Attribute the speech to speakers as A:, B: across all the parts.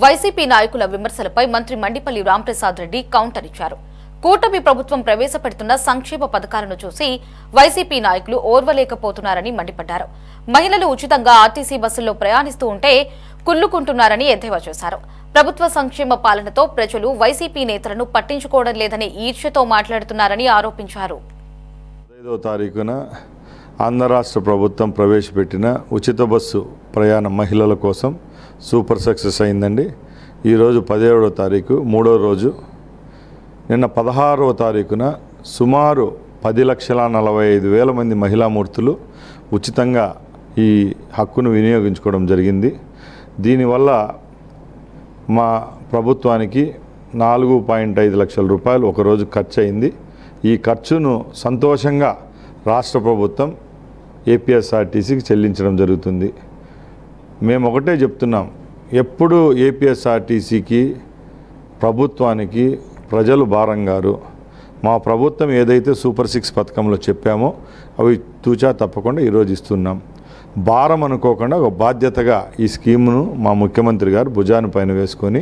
A: YCP నాయకుల విమర్శలపై మంత్రి Mandipalli Ramprasad Reddy counter ఇచ్చారు. కూటమి ప్రభుత్వం ప్రవేశపెడుతున్న సంక్షేమ పథకాలను చూసి వైసీపీ నాయకులు ఓర్వలేకపోతున్నారని మండిపడ్డారు. మహిళలు ఉచితంగా ఆర్టీసీ బస్సుల్లో ప్రయాణిస్తూ ఉంటే కుళ్లుకుంటున్నారని ఎద్దేవా చేశారు. ప్రభుత్వ సంక్షేమ పాలనతో ప్రజలు వైసీపీ నేతలను పట్టించుకోవడం లేదని ఈర్ష్యతో మాట్లాడుతున్నారని ఆరోపించారు.
B: 5వ తారీఖున ఆంధ్ర రాష్ట్ర ప్రభుత్వం ప్రవేశపెట్టిన ఉచిత బస్సు ప్రయాణం మహిళల కోసం సూపర్ సక్సెస్ అయిందండి. ఈరోజు 17వ తారీఖు 3వ రోజు. నిన్న 16వ తారీఖున సుమారు 10,45,000 మంది మహిళామూర్తులు ఉచితంగా ఈ హక్కును వినియోగించుకోవడం జరిగింది. దీనివల్ల మా ప్రభుత్వానికి 4.5 లక్షల రూపాయలు ఒకరోజు ఖర్చు అయింది. ఈ ఖర్చును సంతోషంగా రాష్ట్ర ప్రభుత్వం ఏపీఎస్ఆర్టీసీకి చెల్లించడం జరుగుతుంది. మేము ఒకటే చెప్తున్నాం, ఎప్పుడు ఏపీఎస్ఆర్టీసీకి ప్రభుత్వానికి ప్రజలు భారం గారు. మా ప్రభుత్వం ఏదైతే సూపర్ 6 పథకంలో చెప్పామో అవి తూచా తప్పకుండా ఈరోజు ఇస్తున్నాం. భారం అనుకోకుండా ఒక బాధ్యతగా ఈ స్కీమును మా ముఖ్యమంత్రి గారు భుజాన పైన వేసుకొని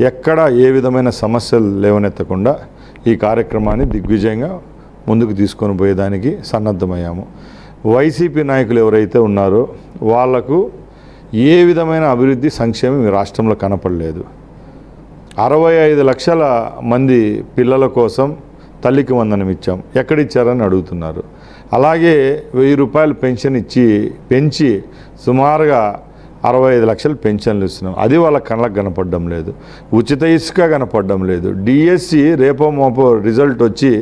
B: ఎక్కడ ఏ విధమైన సమస్యలు లేవనెత్తకుండా ఈ కార్యక్రమాన్ని దిగ్విజయంగా ముందుకు తీసుకొని పోయేదానికి సన్నద్ధమయ్యాము. వైసీపీ నాయకులు ఎవరైతే ఉన్నారో వాళ్లకు ఏ విధమైన అభివృద్ధి సంక్షేమం ఈ రాష్ట్రంలో కనపడలేదు. 65 లక్షల మంది పిల్లల కోసం తల్లికి వందనం ఇచ్చాం, ఎక్కడిచ్చారని అడుగుతున్నారు. అలాగే 1000 రూపాయలు పెన్షన్ పెంచి సుమారుగా 65 లక్షలు పెన్షన్లు ఇస్తున్నాం. అది వాళ్ళ కళ్ళకు కనపడడం లేదు. ఉచిత ఇసుక కనపడడం లేదు. డిఎస్సి రేపో మోపో రిజల్ట్ వచ్చి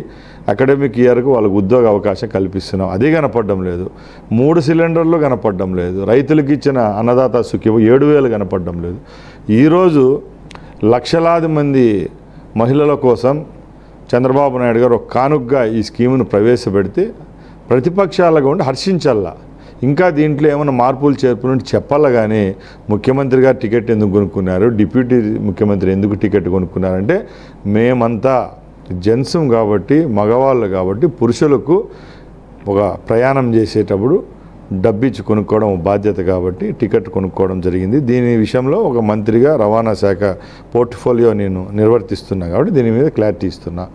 B: అకాడమిక్ ఇయర్కు వాళ్ళకు ఉద్యోగ అవకాశం కల్పిస్తున్నాం. అది కనపడడం లేదు. 3 సిలిండర్లు కనపడడం లేదు. రైతులకు ఇచ్చిన అన్నదాత సుఖీభం 7,000 కనపడడం లేదు. ఈరోజు లక్షలాది మంది మహిళల కోసం చంద్రబాబు నాయుడు గారు ఒక కానుగ్గా ఈ స్కీమును ప్రవేశపెడితే ప్రతిపక్షాలుగా ఉండి హర్షించాలా. ఇంకా దీంట్లో ఏమైనా మార్పులు చేర్పులు చెప్పాలా. కానీ ముఖ్యమంత్రి గారు టికెట్ ఎందుకు కొనుక్కున్నారు, డిప్యూటీ ముఖ్యమంత్రి ఎందుకు టికెట్ కొనుక్కున్నారంటే మేమంతా జెంట్స్ కాబట్టి, మగవాళ్ళు కాబట్టి పురుషులకు ఒక ప్రయాణం చేసేటప్పుడు డబ్బిచ్చి కొనుక్కోవడం బాధ్యత కాబట్టి టికెట్ కొనుక్కోవడం జరిగింది. దీని విషయంలో ఒక మంత్రిగా రవాణా శాఖ పోర్ట్ఫోలియో నేను నిర్వర్తిస్తున్నా కాబట్టి దీని మీద క్లారిటీ ఇస్తున్నా.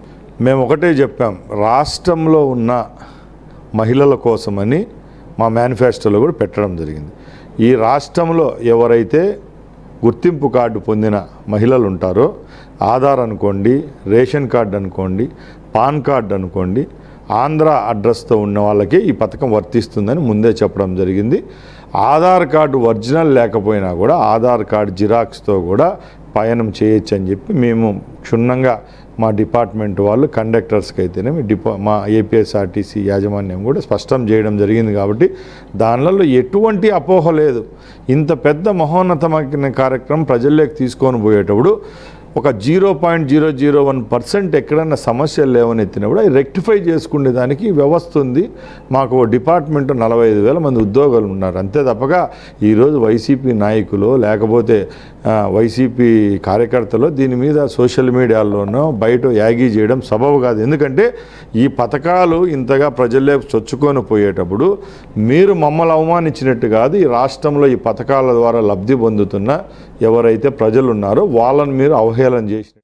B: మేము ఒకటే చెప్పాం, రాష్ట్రంలో ఉన్న మహిళల కోసమని మా మేనిఫెస్టోలో కూడా పెట్టడం జరిగింది. ఈ రాష్ట్రంలో ఎవరైతే గుర్తింపు కార్డు పొందిన మహిళలు ఉంటారో, ఆధార్ అనుకోండి, రేషన్ కార్డు అనుకోండి, పాన్ కార్డు అనుకోండి, ఆంధ్ర అడ్రస్తో ఉన్న వాళ్ళకి ఈ పథకం వర్తిస్తుందని ముందే చెప్పడం జరిగింది. ఆధార్ కార్డు ఒరిజినల్ లేకపోయినా కూడా ఆధార్ కార్డు జిరాక్స్తో కూడా పయనం చేయొచ్చు అని చెప్పి మేము క్షుణ్ణంగా మా డిపార్ట్మెంట్ వాళ్ళు కండక్టర్స్కి అయితేనే మా ఏపీఎస్ఆర్టీసీ యాజమాన్యం కూడా స్పష్టం చేయడం జరిగింది. కాబట్టి దానిలో ఎటువంటి అపోహ లేదు. ఇంత పెద్ద మహోన్నతమైన కార్యక్రమం ప్రజల్లోకి తీసుకొని పోయేటప్పుడు ఒక 0.001% ఎక్కడన్నా సమస్యలు లేవనెత్తినప్పుడు అవి రెక్టిఫై చేసుకునే దానికి వ్యవస్థ ఉంది. మాకు డిపార్ట్మెంట్ 45,000 మంది ఉద్యోగులు ఉన్నారు. అంతే తప్పగా ఈరోజు వైసీపీ నాయకులు లేకపోతే వైసీపీ కార్యకర్తలు దీని మీద సోషల్ మీడియాలోనో బయట యాగీ చేయడం సబబు కాదు. ఎందుకంటే ఈ పథకాలు ఇంతగా ప్రజల్లో చొచ్చుకొని పోయేటప్పుడు మీరు మమ్మల్ని అవమానించినట్టు కాదు. ఈ రాష్ట్రంలో ఈ పథకాల ద్వారా లబ్ధి పొందుతున్న ఎవరైతే ప్రజలు ఉన్నారో వాళ్ళని మీరు అవహేళన చేసిన